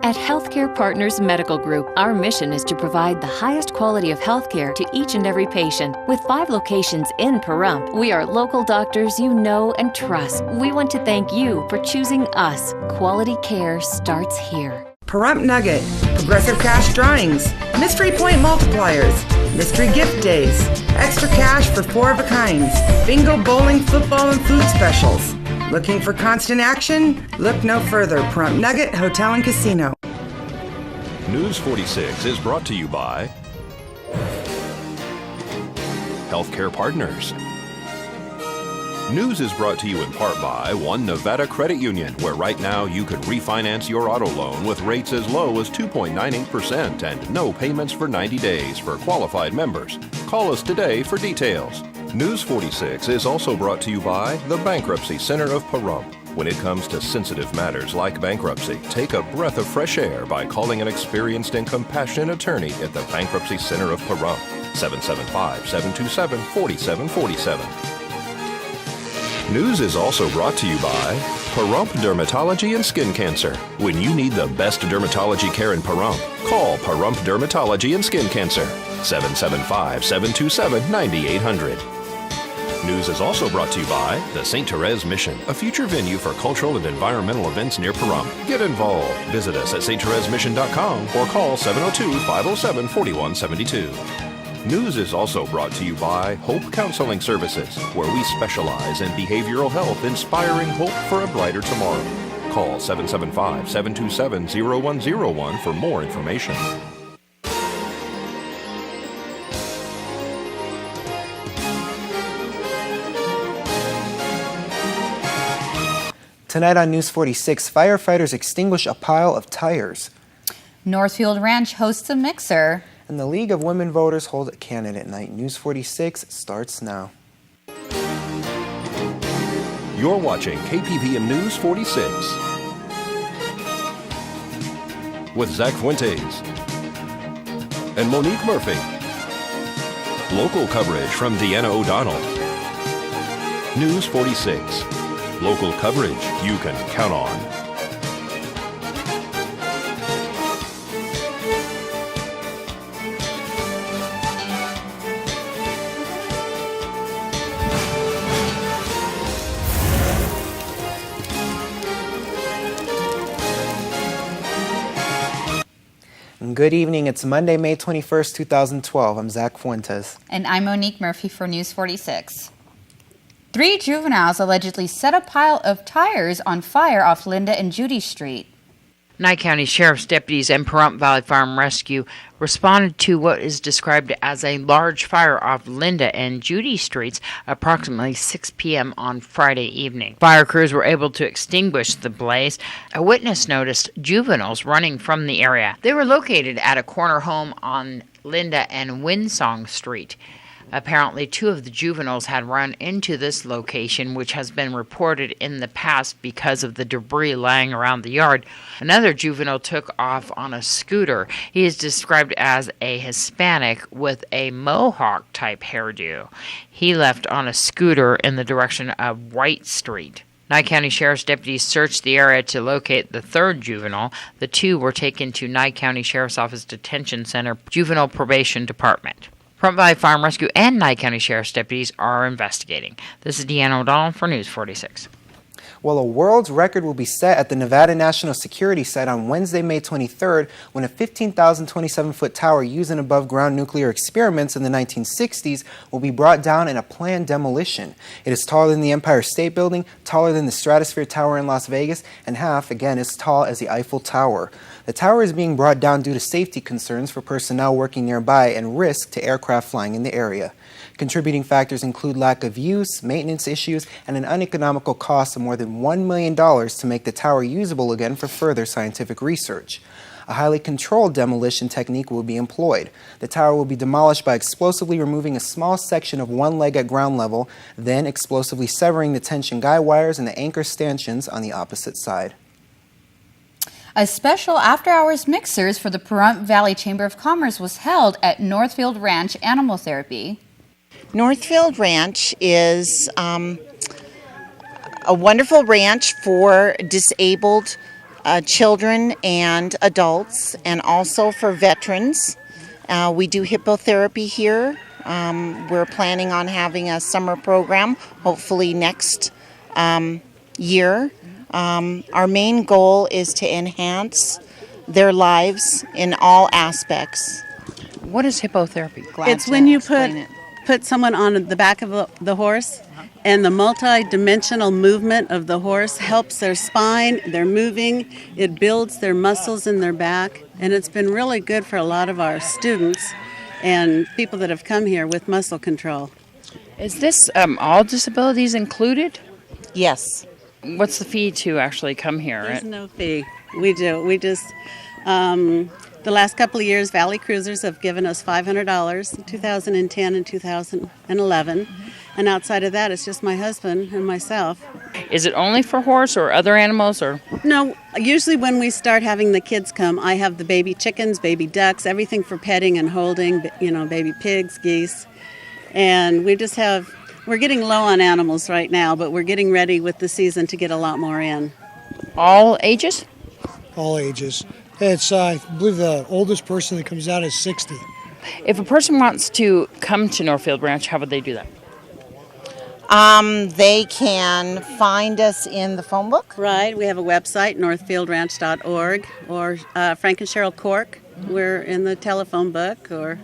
At Healthcare Partners Medical Group, our mission is to provide the highest quality of healthcare to each and every patient. With 5 locations in Pahrump, we are local doctors you know and trust. We want to thank you for choosing us. Quality care starts here. Pahrump Nugget, Progressive Cash Drawings, Mystery Point Multipliers, Mystery Gift Days, Extra Cash for 4 of a kinds, Bingo, Bowling, Football, and Food Specials. Looking for constant action? Look no further. Pahrump Nugget Hotel and Casino. News 46 is brought to you by Healthcare Partners. News is brought to you in part by One Nevada Credit Union, where right now you could refinance your auto loan with rates as low as 2.98% and no payments for 90 days for qualified members. Call us today for details. News 46 is also brought to you by the Bankruptcy Center of Pahrump. When it comes to sensitive matters like bankruptcy, take a breath of fresh air by calling an experienced and compassionate attorney at the Bankruptcy Center of Pahrump, 775-727-4747. News is also brought to you by Pahrump Dermatology and Skin Cancer. When you need the best dermatology care in Pahrump, call Pahrump Dermatology and Skin Cancer, 775-727-9800. News is also brought to you by the St. Therese Mission, a future venue for cultural and environmental events near Pahrump. Get involved. Visit us at sttheresemission.com or call 702-507-4172. News is also brought to you by Hope Counseling Services, where we specialize in behavioral health, inspiring hope for a brighter tomorrow. Call 775-727-0101 for more information. Tonight on News 46, firefighters extinguish a pile of tires. Northfield Ranch hosts a mixer. And the League of Women Voters hold a candidate night. News 46 starts now. You're watching KPVM News 46 with Zach Fuentes and Monique Murphy. Local coverage from Deanna O'Donnell. News 46. Local coverage you can count on. Good evening. It's Monday, May 21st, 2012. I'm Zach Fuentes. And I'm Monique Murphy for News 46. 3 juveniles allegedly set a pile of tires on fire off Linda and Judy Street. Nye County Sheriff's deputies and Pahrump Valley Fire and Rescue responded to what is described as a large fire off Linda and Judy Streets approximately 6 p.m. on Friday evening. Fire crews were able to extinguish the blaze. A witness noticed juveniles running from the area. They were located at a corner home on Linda and Winsong Street. Apparently, 2 of the juveniles had run into this location, which has been reported in the past because of the debris lying around the yard. Another juvenile took off on a scooter. He is described as a Hispanic with a mohawk-type hairdo. He left on a scooter in the direction of White Street. Nye County Sheriff's deputies searched the area to locate the 3rd juvenile. The 2 were taken to Nye County Sheriff's Office Detention Center Juvenile Probation Department. Pahrump Valley Fire and Rescue and Nye County Sheriff's deputies are investigating. This is Deanna O'Donnell for News 46. Well, a world's record will be set at the Nevada National Security Site on Wednesday, May 23rd, when a 15,027-foot tower used in above-ground nuclear experiments in the 1960s will be brought down in a planned demolition. It is taller than the Empire State Building, taller than the Stratosphere Tower in Las Vegas, and half, again, as tall as the Eiffel Tower. The tower is being brought down due to safety concerns for personnel working nearby and risk to aircraft flying in the area. Contributing factors include lack of use, maintenance issues, and an uneconomical cost of more than $1 million to make the tower usable again for further scientific research. A highly controlled demolition technique will be employed. The tower will be demolished by explosively removing a small section of one leg at ground level, then explosively severing the tension guy wires and the anchor stanchions on the opposite side. A special after-hours mixers for the Pahrump Valley Chamber of Commerce was held at Northfield Ranch Animal Therapy. Northfield Ranch is a wonderful ranch for disabled children and adults, and also for veterans. We do hippotherapy here. We're planning on having a summer program, hopefully next year. Our main goal is to enhance their lives in all aspects. What is hippotherapy? It's when you put someone on the back of the horse, and the multi-dimensional movement of the horse helps their spine. They're moving. It builds their muscles in their back, and it's been really good for a lot of our students and people that have come here with muscle control. Is this all disabilities included? Yes. What's the fee to actually come here? There's no fee. We just, the last couple of years, Valley Cruisers have given us $500 in 2010 and 2011. And outside of that, it's just my husband and myself. Is it only for horse or other animals? Or No, usually when we start having the kids come, I have the baby chickens, baby ducks, everything for petting and holding, baby pigs, geese. And we're getting low on animals right now, but we're getting ready with the season to get a lot more in. all ages? All ages. It's, I believe the oldest person that comes out is 60. If a person wants to come to Northfield Ranch, how would they do that? They can find us in the phone book. Right, we have a website, northfieldranch.org, or Frank and Cheryl Cork. We're in the telephone book, or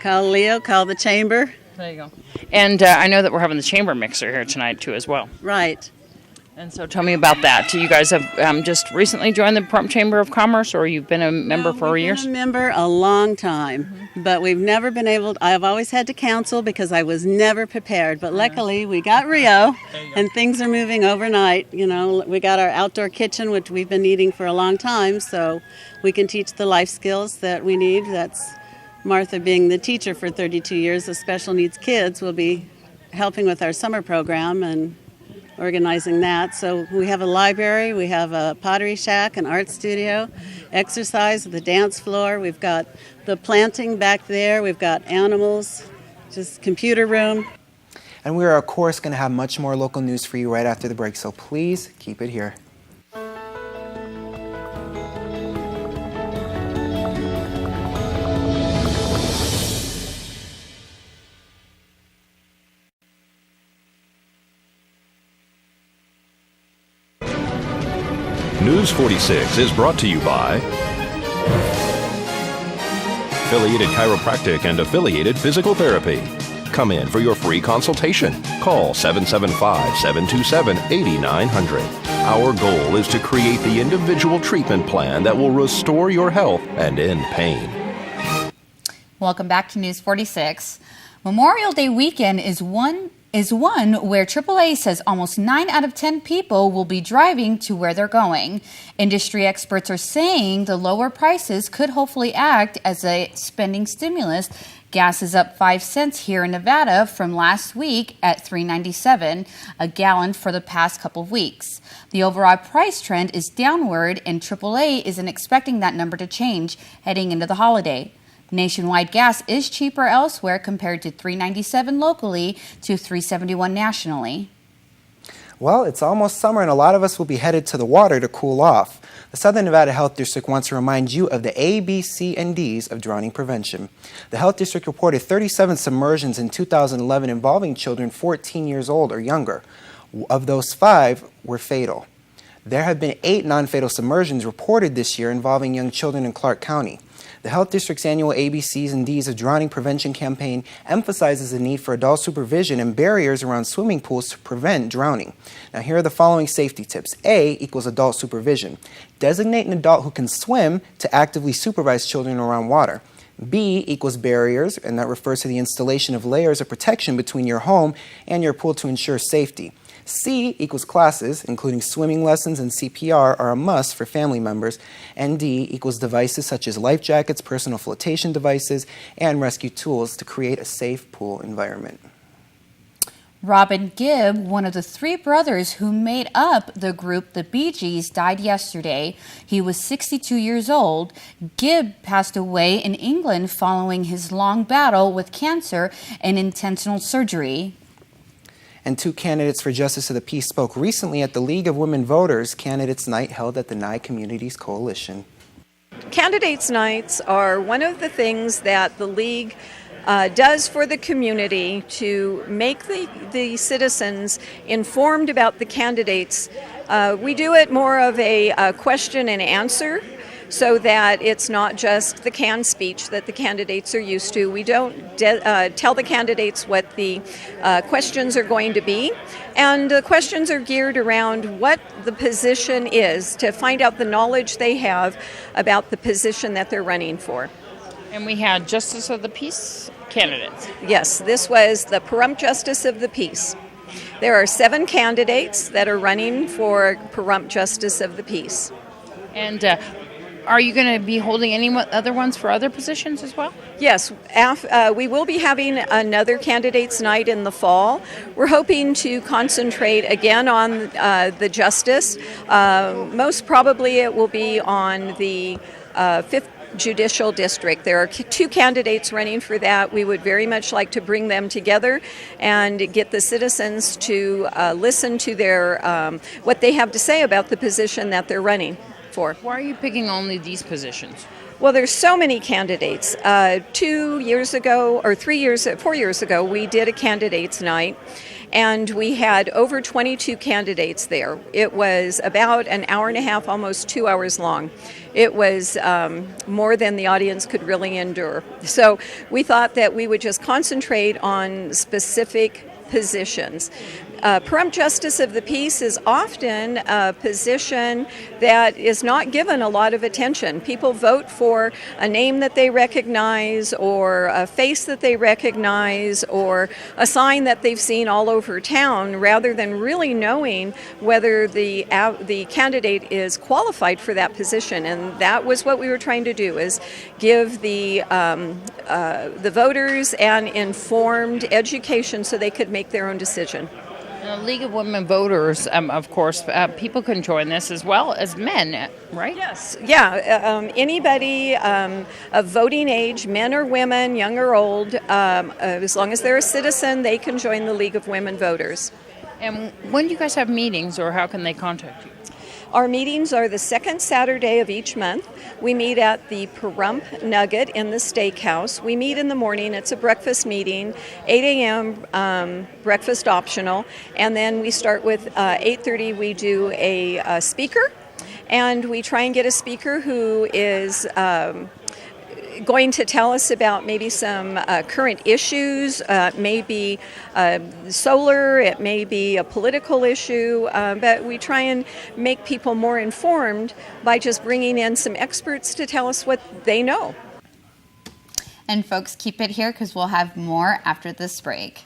call Leo, call the chamber. There you go. And I know that we're having the chamber mixer here tonight, too, as well. Right. And so tell me about that. So you guys have just recently joined the Pahrump Chamber of Commerce, or you've been a member for years? We've been a member a long time, but we've never been able I've always had to counsel because I was never prepared, but luckily we got Rio, and things are moving overnight. We got our outdoor kitchen, which we've been needing for a long time, so we can teach the life skills that we need. That's Martha, being the teacher for 32 years of special needs kids, will be helping with our summer program and organizing that. So we have a library, we have a pottery shack, an art studio, exercise, the dance floor, we've got the planting back there, we've got animals, just computer room. And we are, of course, going to have much more local news for you right after the break, so please keep it here. News 46 is brought to you by Affiliated Chiropractic and Affiliated Physical Therapy. Come in for your free consultation. Call 775-727-8900. Our goal is to create the individual treatment plan that will restore your health and end pain. Welcome back to News 46. Memorial Day weekend is one where AAA says almost 9 out of 10 people will be driving to where they're going. Industry experts are saying the lower prices could hopefully act as a spending stimulus. Gas is up 5 cents here in Nevada from last week at $3.97 a gallon for the past couple of weeks. The overall price trend is downward, and AAA isn't expecting that number to change heading into the holiday. Nationwide gas is cheaper elsewhere compared to $3.97 locally to $3.71 nationally. Well, it's almost summer and a lot of us will be headed to the water to cool off. The Southern Nevada Health District wants to remind you of the A, B, C, and D's of drowning prevention. The Health District reported 37 submersions in 2011 involving children 14 years old or younger. Of those, 5 were fatal. There have been 8 non-fatal submersions reported this year involving young children in Clark County. The Health District's annual ABCs and Ds of Drowning Prevention campaign emphasizes the need for adult supervision and barriers around swimming pools to prevent drowning. Now, here are the following safety tips. A equals adult supervision. Designate an adult who can swim to actively supervise children around water. B equals barriers, and that refers to the installation of layers of protection between your home and your pool to ensure safety. C equals classes, including swimming lessons and CPR, are a must for family members. And D equals devices such as life jackets, personal flotation devices, and rescue tools to create a safe pool environment. Robin Gibb, one of the 3 brothers who made up the group the Bee Gees, died yesterday. He was 62 years old. Gibb passed away in England following his long battle with cancer and intentional surgery. And 2 candidates for Justice of the Peace spoke recently at the League of Women Voters Candidates Night held at the Nye Communities Coalition. Candidates Nights are one of the things that the League does for the community to make the citizens informed about the candidates. We do it more of a question and answer, so that it's not just the canned speech that the candidates are used to. We don't tell the candidates what the questions are going to be, and the questions are geared around what the position is, to find out the knowledge they have about the position that they're running for. And we had Justice of the Peace candidates. Yes, this was the Pahrump Justice of the Peace. There are 7 candidates that are running for Pahrump Justice of the Peace. And are you going to be holding any other ones for other positions as well? Yes, we will be having another candidates night in the fall. We're hoping to concentrate again on the justice. Most probably it will be on the 5th Judicial District. There are 2 candidates running for that. We would very much like to bring them together and get the citizens to listen to their what they have to say about the position that they're running for. Why are you picking only these positions? Well, there's so many candidates. 4 years ago, we did a candidates night, and we had over 22 candidates there. It was about an hour and a half, almost 2 hours long. It was more than the audience could really endure. So we thought that we would just concentrate on specific positions. Pahrump Justice of the Peace is often a position that is not given a lot of attention. People vote for a name that they recognize, or a face that they recognize, or a sign that they've seen all over town, rather than really knowing whether the candidate is qualified for that position. And that was what we were trying to do, is give the voters an informed education so they could make their own decision. The League of Women Voters, of course, people can join this as well as men, right? Yes, yeah. Anybody of voting age, men or women, young or old, as long as they're a citizen, they can join the League of Women Voters. And when do you guys have meetings, or how can they contact you? Our meetings are the 2nd Saturday of each month. We meet at the Pahrump Nugget in the Steakhouse. We meet in the morning. It's a breakfast meeting, 8 a.m. Breakfast optional. And then we start with 8:30. We do a speaker, and we try and get a speaker who is going to tell us about maybe some current issues, maybe solar, it may be a political issue, but we try and make people more informed by just bringing in some experts to tell us what they know. And folks, keep it here because we'll have more after this break.